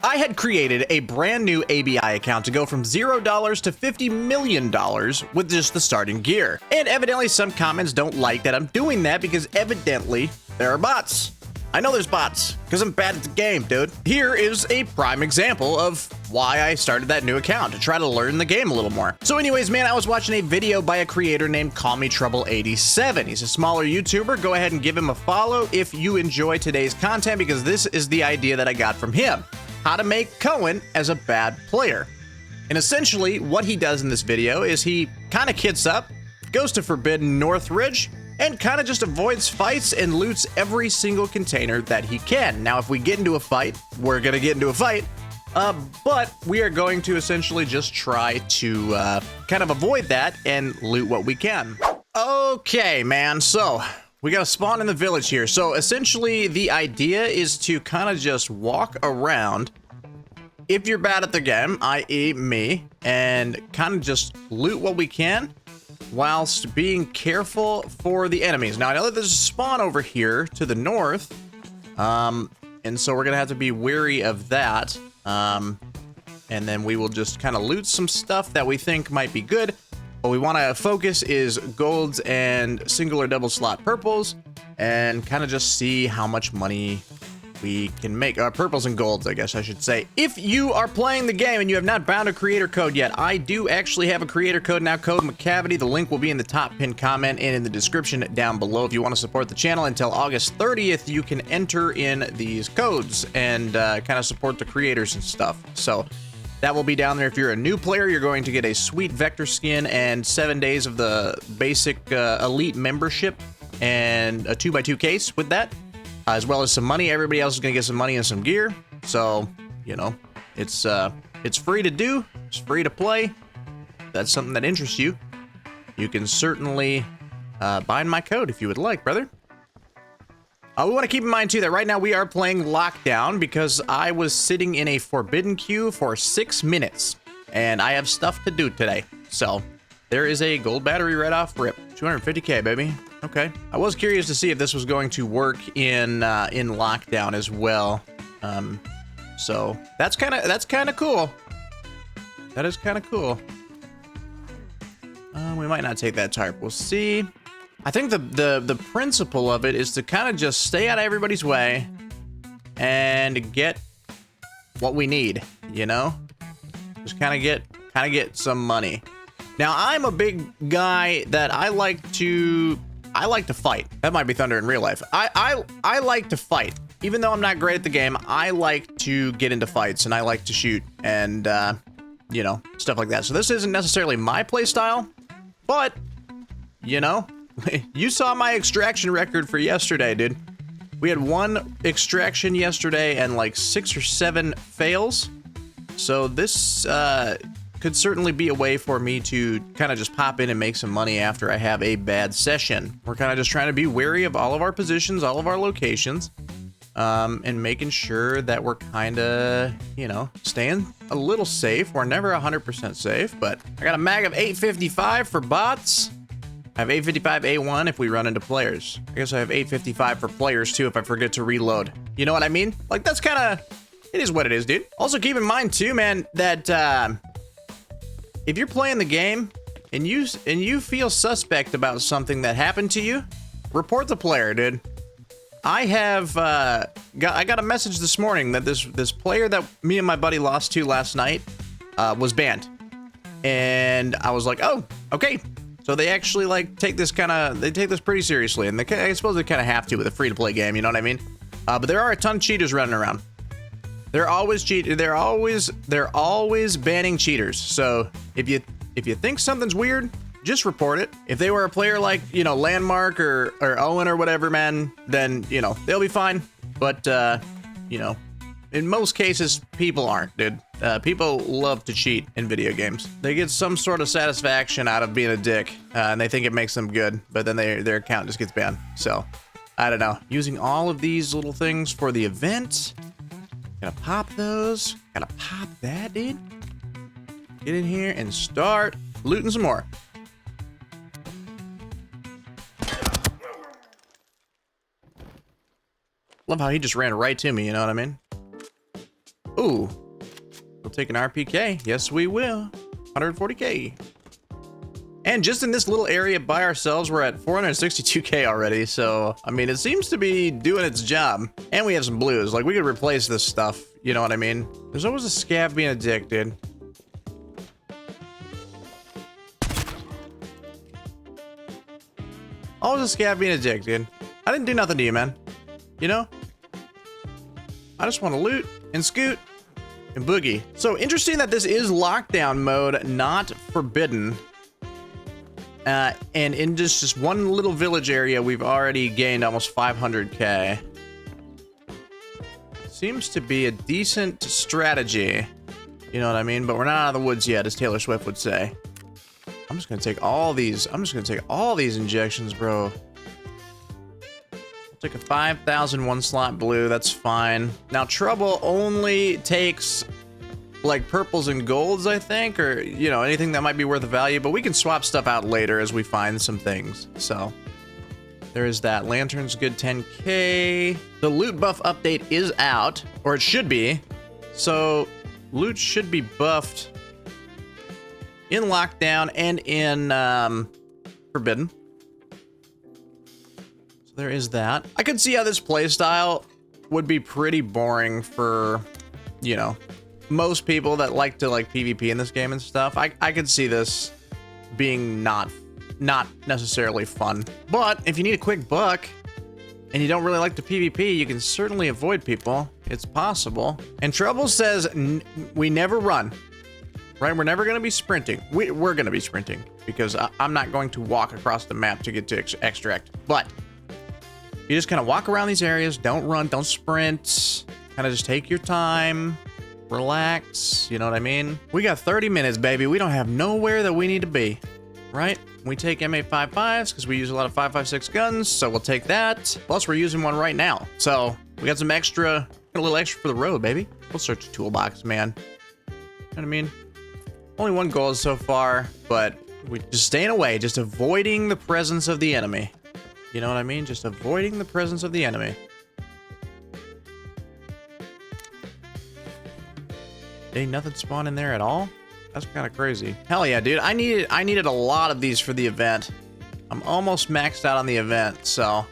I had created a brand new ABI account to go from $0 to $50 million with just the starting gear. And evidently some comments don't like that I'm doing that because evidently there are bots. I know there's bots because I'm bad at the game, dude. Here is a prime example of why I started that new account, to try to learn the game a little more. So anyways, man, I was watching a video by a creator named CallMeTrouble87. He's a smaller YouTuber. Go ahead and give him a follow if you enjoy today's content, because this is the idea that I got from him. How to make Koen as a bad player. And essentially what he does in this video is he kind of kits up, goes to Forbidden Northridge, and kind of just avoids fights and loots every single container that he can. Now, if we get into a fight, we're gonna get into a fight, but we are going to essentially just try to kind of avoid that and loot what we can. Okay, man, so we gotta spawn in the village here. So essentially the idea is to kind of just walk around, if you're bad at the game, i.e. me, and kind of just loot what we can, whilst being careful for the enemies. Now, I know that there's a spawn over here to the north, and so we're gonna have to be wary of that, and then we will just kind of loot some stuff that we think might be good. What we want to focus is golds and single or double slot purples, and kind of just see how much money we can make. Purples and golds, I guess I should say. If you are playing the game and you have not found a creator code yet, I do actually have a creator code now, code Micavity. The link will be in the top pinned comment and in the description down below. If you want to support the channel until August 30th, you can enter in these codes and kind of support the creators and stuff. So that will be down there. If you're a new player, you're going to get a sweet Vector skin and 7 days of the basic elite membership and a 2x2 case with that. As well as some money. Everybody else is gonna get some money and some gear. So, you know, it's free to do. It's free to play. If that's something that interests you, you can certainly bind my code if you would like, brother. We want to keep in mind too that right now we are playing Lockdown because I was sitting in a forbidden queue for 6 minutes and I have stuff to do today. So there is a gold battery right off rip. 250k, baby. Okay. I was curious to see if this was going to work in Lockdown as well. So that's kind of cool. That is kind of cool. We might not take that tarp. We'll see. I think the principle of it is to kind of just stay out of everybody's way and get what we need, you know? Just kind of get some money. Now, I'm a big guy that I like to fight. That might be thunder in real life. I like to fight. Even though I'm not great at the game, I like to get into fights and I like to shoot and, you know, stuff like that. So this isn't necessarily my play style, but, you know, you saw my extraction record for yesterday, dude. We had 1 extraction yesterday and like 6 or 7 fails. So this, could certainly be a way for me to kind of just pop in and make some money after I have a bad session. We're kind of just trying to be wary of all of our positions, all of our locations, and making sure that we're kind of, you know, staying a little safe. We're never 100% safe, but I got a mag of 855 for bots. I have 855 A1 if we run into players. I guess I have 855 for players too if I forget to reload. You know what I mean? Like, that's kind of, it is what it is, dude. Also keep in mind too, man, that, if you're playing the game and you feel suspect about something that happened to you, report the player, dude. I have I got a message this morning that this player that me and my buddy lost to last night was banned, and I was like, oh, okay. So they actually like take this pretty seriously, and I suppose they kind of have to with a free-to-play game. You know what I mean? But there are a ton of cheaters running around. They're always banning cheaters. So if you think something's weird, just report it. If they were a player like, you know, Landmark or Owen or whatever, man, then, you know, they'll be fine. But you know, in most cases, people aren't, dude. People love to cheat in video games. They get some sort of satisfaction out of being a dick, and they think it makes them good, but then their account just gets banned. So I don't know. Using all of these little things for the event. Gotta pop those. Gotta pop that, dude. Get in here and start looting some more. Love how he just ran right to me, you know what I mean? Ooh. We'll take an RPK. Yes, we will. 140K. And just in this little area by ourselves, we're at 462K already. So, I mean, it seems to be doing its job. And we have some blues. Like, we could replace this stuff. You know what I mean? There's always a scav being a dick, dude. Always a scav being a dick, dude. I didn't do nothing to you, man. You know? I just want to loot and scoot and boogie. So, interesting that this is lockdown mode, not forbidden. And in just one little village area, we've already gained almost 500K. Seems to be a decent strategy. You know what I mean? But we're not out of the woods yet, as Taylor Swift would say. I'm just gonna take all these. I'm just gonna take all these injections, bro. I'll take a 5,000 one slot blue. That's fine. Now, trouble only takes like purples and golds, I think, or, you know, anything that might be worth a value, but we can swap stuff out later as we find some things. So there is that. Lantern's good, 10K. The loot buff update is out, or it should be. So loot should be buffed in lockdown and in forbidden. So there is that. I could see how this playstyle would be pretty boring for, you know, most people that like to like PvP in this game and stuff. I could see this being not necessarily fun. But if you need a quick buck and you don't really like the PvP, you can certainly avoid people. It's possible. And Trouble says we never run, right? We're never going to be sprinting. We're going to be sprinting because I'm not going to walk across the map to get to extract. But you just kind of walk around these areas. Don't run, don't sprint. Kind of just take your time. Relax, you know what I mean? We got 30 minutes, baby. We don't have nowhere that we need to be, right? We take M855s because we use a lot of 5.56 guns, so we'll take that. Plus, we're using one right now. So, we got some extra, a little extra for the road, baby. We'll search the toolbox, man. You know what I mean? Only one goal so far, but we just staying away, just avoiding the presence of the enemy. You know what I mean? Just avoiding the presence of the enemy. Ain't nothing spawning there at all? That's kind of crazy. Hell yeah, dude. I needed a lot of these for the event. I'm almost maxed out on the event, so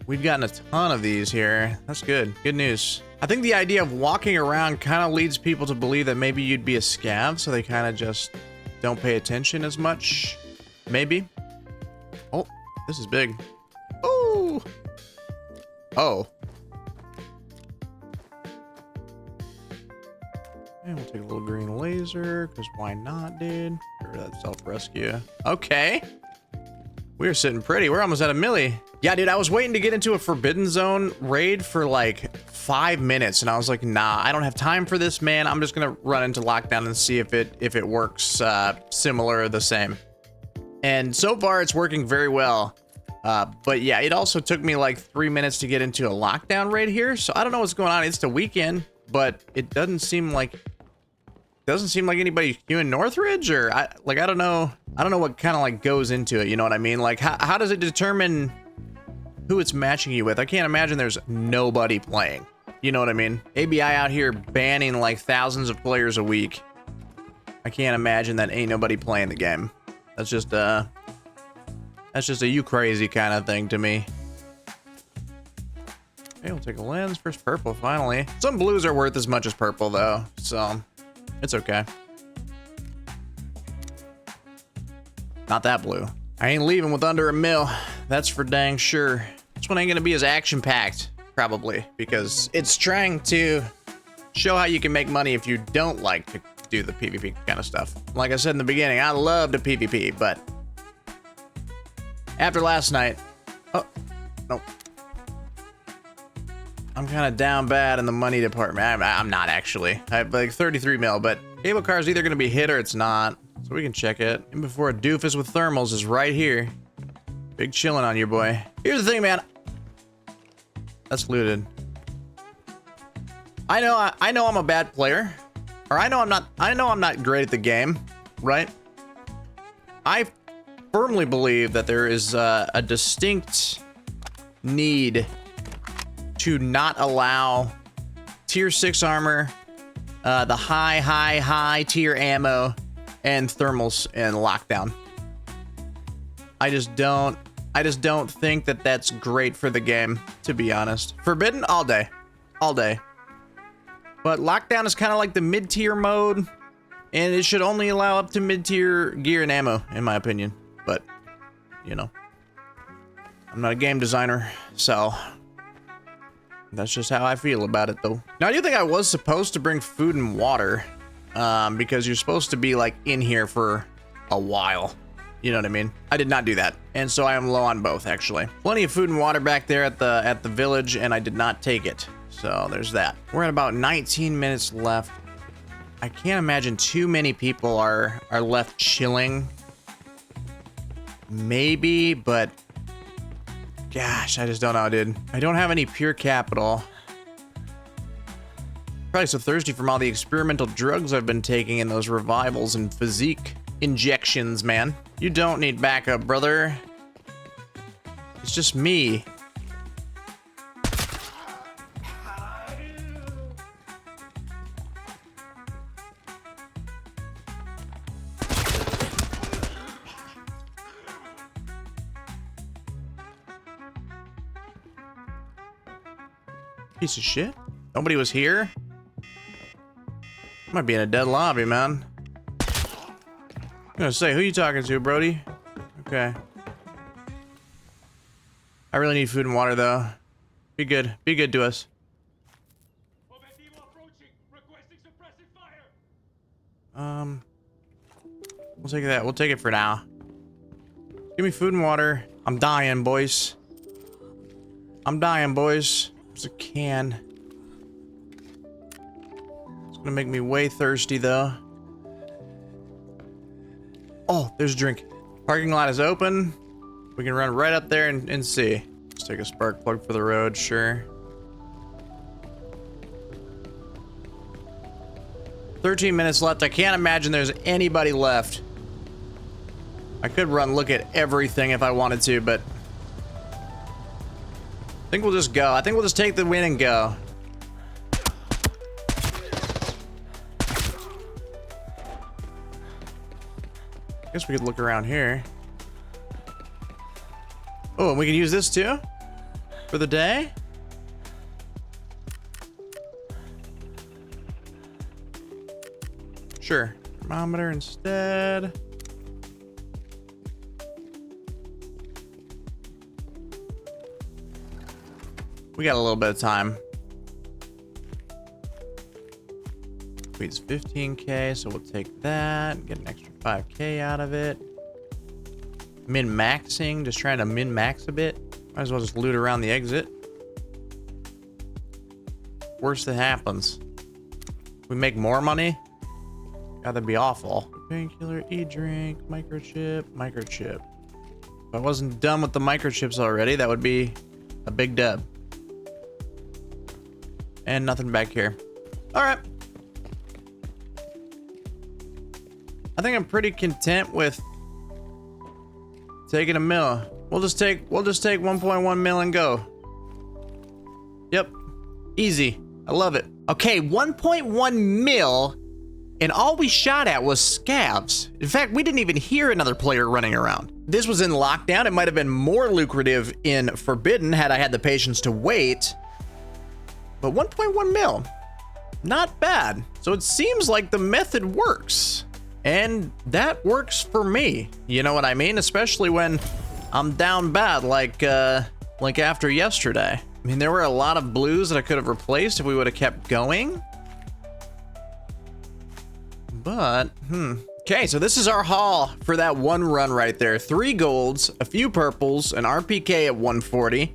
we've gotten a ton of these here. That's good. Good news. I think the idea of walking around kind of leads people to believe that maybe you'd be a scav, so they kind of just don't pay attention as much. Maybe. Oh, this is big. Oh. Oh. And we'll take a little green laser, because why not, dude? Get rid of that self-rescue. Okay. We're sitting pretty. We're almost at a milli. Yeah, dude, I was waiting to get into a Forbidden Zone raid for like 5 minutes, and I was like, nah, I don't have time for this, man. I'm just gonna run into lockdown and see if it works similar or the same. And so far, it's working very well. But yeah, it also took me like 3 minutes to get into a lockdown raid here, so I don't know what's going on. It's the weekend, but it doesn't seem like anybody queuing Northridge, or I don't know what kind of like goes into it, you know what I mean? Like how does it determine who it's matching you with? I can't imagine there's nobody playing, you know what I mean? ABI out here banning like thousands of players a week. I can't imagine that ain't nobody playing the game. That's just a you crazy kind of thing to me. Okay, we'll take a lens. First purple, finally. Some blues are worth as much as purple though, so it's okay. Not that blue. I ain't leaving with under a mil. That's for dang sure. This one ain't gonna be as action-packed, probably, because it's trying to show how you can make money if you don't like to do the PvP kind of stuff. Like I said in the beginning, I love the PvP, but after last night, oh, nope. I'm kind of down bad in the money department. I'm not actually. I have like 33 mil, but cable car is either going to be hit or it's not. So we can check it. And before a doofus with thermals is right here. Big chilling on your boy. Here's the thing, man. That's looted. I know I'm a bad player. Or I know I'm not great at the game, right? I firmly believe that there is a distinct need to not allow tier 6 armor the high tier ammo and thermals in lockdown. I just don't think that that's great for the game, to be honest. Forbidden, all day. All day. But lockdown is kind of like the mid-tier mode, and it should only allow up to mid-tier gear and ammo, in my opinion. But, you know, I'm not a game designer, so that's just how I feel about it, though. Now, I do think I was supposed to bring food and water, because you're supposed to be, like, in here for a while. You know what I mean? I did not do that, and so I am low on both, actually. Plenty of food and water back there at the village, and I did not take it. So there's that. We're at about 19 minutes left. I can't imagine too many people are left chilling. Maybe, but gosh, I just don't know, dude. I don't have any pure capital. Probably so thirsty from all the experimental drugs I've been taking in those revivals and physique injections, man. You don't need backup, brother. It's just me. Piece of shit. Nobody was here? Might be in a dead lobby, man. I'm gonna say, who you talking to, Brody? Okay. I really need food and water, though. Be good. Be good to us. We'll take that. We'll take it for now. Give me food and water. I'm dying, boys. I'm dying, boys. There's a can. It's gonna make me way thirsty, though. Oh, there's a drink. Parking lot is open. We can run right up there and see. Let's take a spark plug for the road, sure. 13 minutes left. I can't imagine there's anybody left. I could run look at everything if I wanted to, but I think we'll just go. I think we'll just take the win and go. I guess we could look around here. Oh, and we can use this too? For the day? Sure. Thermometer instead. We got a little bit of time. It's 15k, so we'll take that. Get an extra 5k out of it. Min-maxing, just trying to min-max a bit. Might as well just loot around the exit. Worst that happens. We make more money? God, that'd be awful. Painkiller, e-drink, microchip, microchip. If I wasn't done with the microchips already, that would be a big dub. And nothing back here. All right. I think I'm pretty content with taking a mil. We'll just take 1.1 mil and go. Yep. Easy. I love it. Okay, 1.1 mil, and all we shot at was scavs. In fact, we didn't even hear another player running around. This was in lockdown. It might have been more lucrative in Forbidden had I had the patience to wait. But 1.1 mil, not bad. So it seems like the method works. And that works for me. You know what I mean? Especially when I'm down bad like after yesterday. I mean, there were a lot of blues that I could have replaced if we would have kept going. But, Okay, so this is our haul for that one run right there. 3 golds, a few purples, an RPK at 140.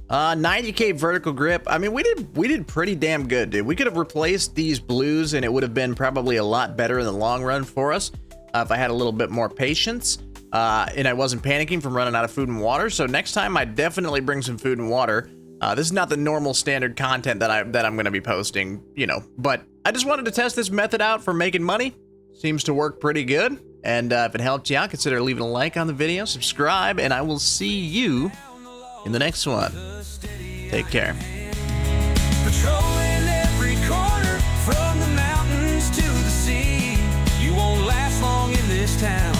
90k vertical grip. I mean, we did pretty damn good, dude. We could have replaced these blues and it would have been probably a lot better in the long run for us if I had a little bit more patience and I wasn't panicking from running out of food and water. So next time I definitely bring some food and water. This is not the normal standard content that I'm going to be posting, you know, but I just wanted to test this method out for making money. Seems to work pretty good. And if it helped you out, consider leaving a like on the video, subscribe, and I will see you in the next one. Take care. Patrolling every corner from the mountain town.